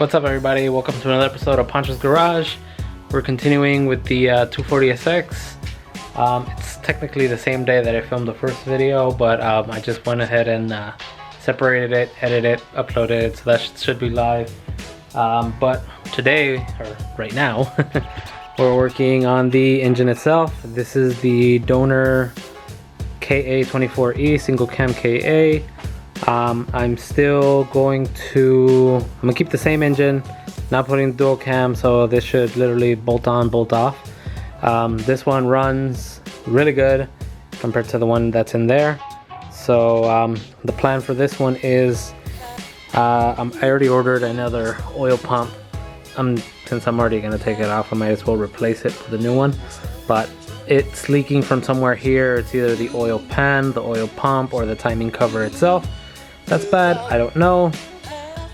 What's up, everybody? Welcome to another episode of Panchos Garage. We're continuing with the 240SX. It's technically the same day that I filmed the first video, but I just went ahead and separated it, edited it, uploaded it, so that should be live. But today, or right now, we're working on the engine itself. This is the donor KA24E single cam KA. I'm still going to, I'm gonna keep the same engine, not putting dual cam, so this should literally bolt on, bolt off. This one runs really good compared to the one that's in there. So the plan for this one is, I already ordered another oil pump. Since I'm already gonna take it off, I might as well replace it with a new one. But it's leaking from somewhere here. It's either the oil pan, the oil pump, or the timing cover itself. That's bad, I don't know.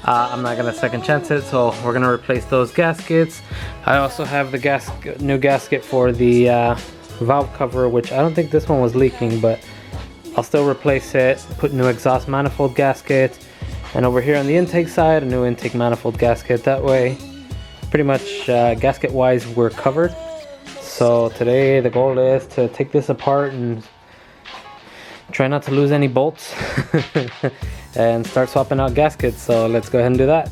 I'm not gonna second chance it, so we're gonna replace those gaskets. I also have the new gasket for the valve cover, which I don't think this one was leaking, but I'll still replace it, put new exhaust manifold gasket, and over here on the intake side, a new intake manifold gasket. That way, pretty much gasket wise, we're covered. So today the goal is to take this apart and try not to lose any bolts and start swapping out gaskets. So let's go ahead and do that.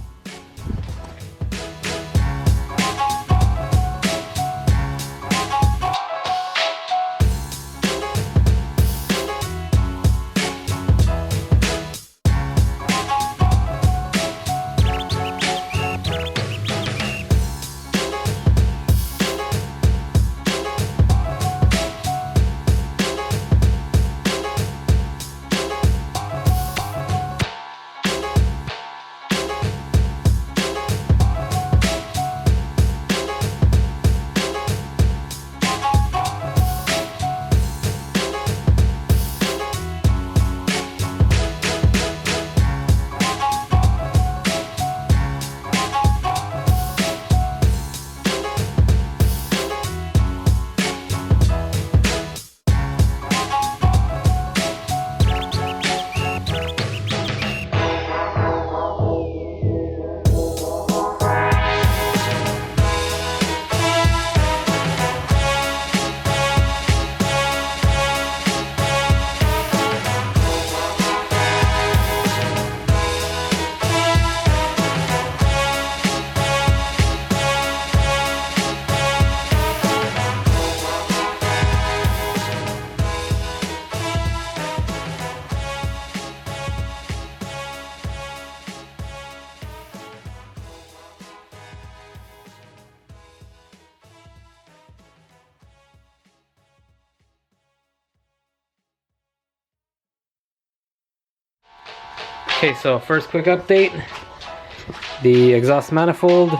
Okay, so first quick update. The exhaust manifold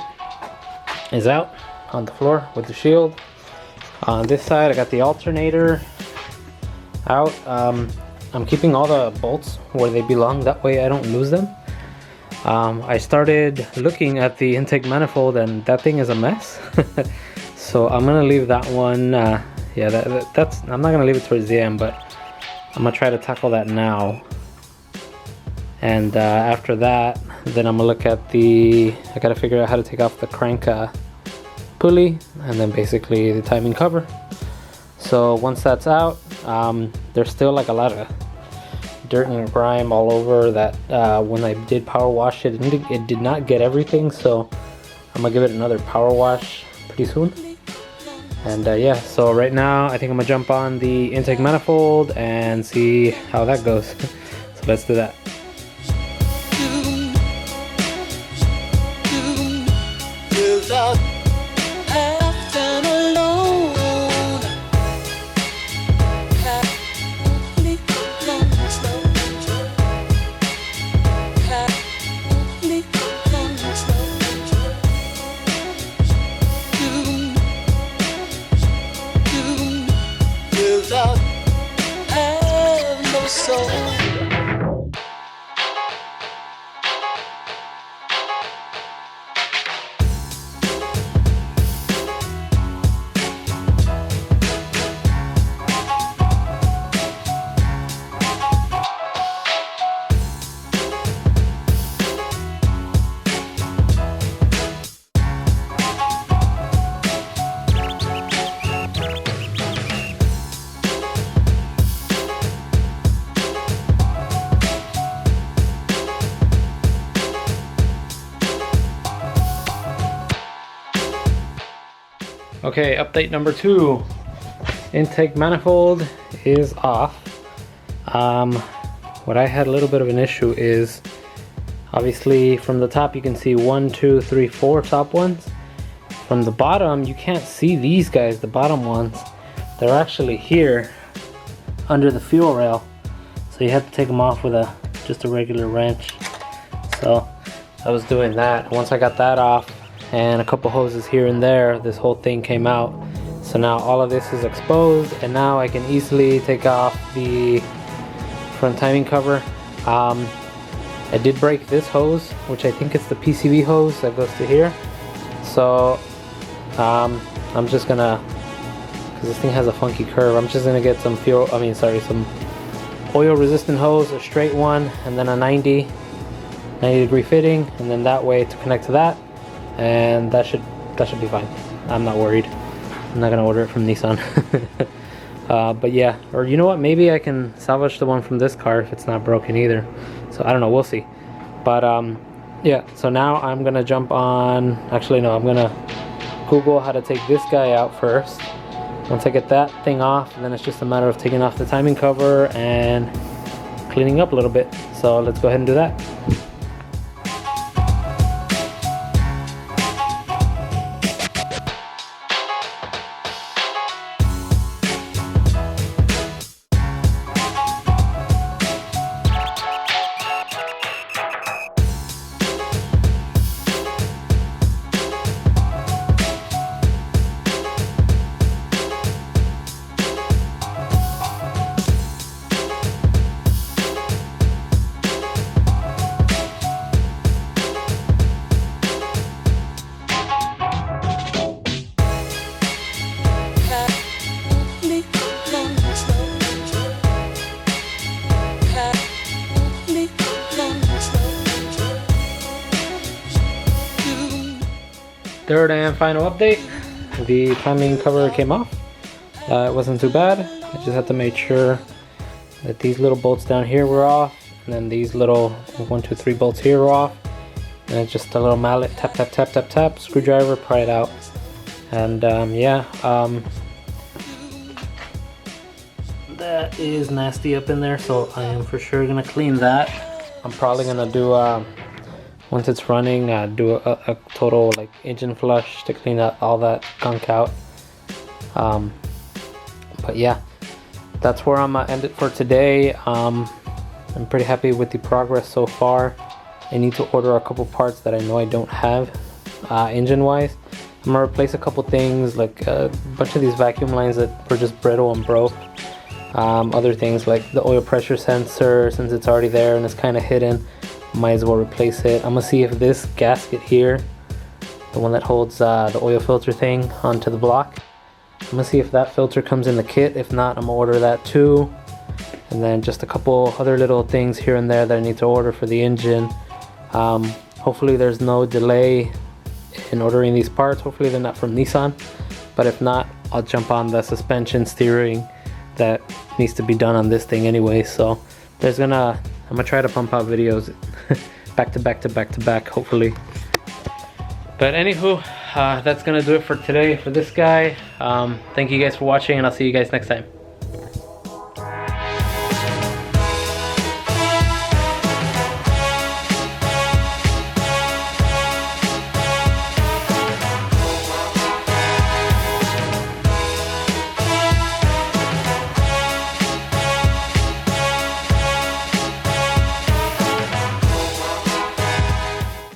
is out on the floor with the shield. On this side, I got the alternator out. I'm keeping all the bolts where they belong, that way I don't lose them. I started looking at the intake manifold and that thing is a mess. So I'm gonna leave that one, that's, I'm not gonna leave it towards the end, but I'm gonna try to tackle that now. And after that, then I'm gonna look at I gotta figure out how to take off the crank pulley, and then basically the timing cover. So once that's out, there's still like a lot of dirt and grime all over that. When I did power wash it, it did not get everything, so I'm gonna give it another power wash pretty soon. And yeah, so right now I think I'm gonna jump on the intake manifold and see how that goes. So let's do that. Without acting alone, happily slow, happily slow. You without have no soul. Okay, update number 2. Intake manifold is off. What I had a little bit of an issue is, obviously from the top you can see 1, 2, 3, 4 top ones. From the bottom you can't see these guys, the bottom ones. They're actually here under the fuel rail. So you have to take them off with just a regular wrench. So I was doing that. Once I got that off and a couple hoses here and there, this whole thing came out. So now all of this is exposed, and now I can easily take off the front timing cover. I did break this hose, which I think it's the PCV hose that goes to here. So I'm just gonna, because this thing has a funky curve, I'm just gonna get some some oil resistant hose, a straight one, and then a 90 degree fitting, and then that way to connect to that, and that should be fine. I'm not worried. I'm not gonna order it from Nissan. But yeah, or you know what, maybe I can salvage the one from this car if it's not broken either. So I don't know, we'll see. But yeah, so now I'm gonna jump on, actually no, I'm gonna Google how to take this guy out first. Once I get that thing off, then it's just a matter of taking off the timing cover and cleaning up a little bit. So let's go ahead and do that. Third and final update. The timing cover came off. It wasn't too bad. I just had to make sure that these little bolts down here were off, and then these little 1, 2, 3 bolts here were off. And it's just a little mallet, tap, tap, tap, tap, tap, screwdriver, pry it out. And yeah, that is nasty up in there, so I am for sure gonna clean that. I'm probably gonna do once it's running, do a total like engine flush to clean out all that gunk out. But yeah, that's where I'm gonna end it for today. I'm pretty happy with the progress so far. I need to order a couple parts that I know I don't have engine wise. I'm gonna replace a couple things, like a bunch of these vacuum lines that were just brittle and broke. Other things like the oil pressure sensor, since it's already there and it's kind of hidden, might as well replace it. I'm gonna see if this gasket here, the one that holds the oil filter thing onto the block, I'm gonna see if that filter comes in the kit. If not, I'm gonna order that too. And then just a couple other little things here and there that I need to order for the engine. Hopefully there's no delay in ordering these parts. Hopefully they're not from Nissan, but if not, I'll jump on the suspension steering that needs to be done on this thing anyway. So I'm gonna try to pump out videos back to back to back to back, hopefully. But anywho, that's gonna do it for today for this guy. Thank you guys for watching, and I'll see you guys next time.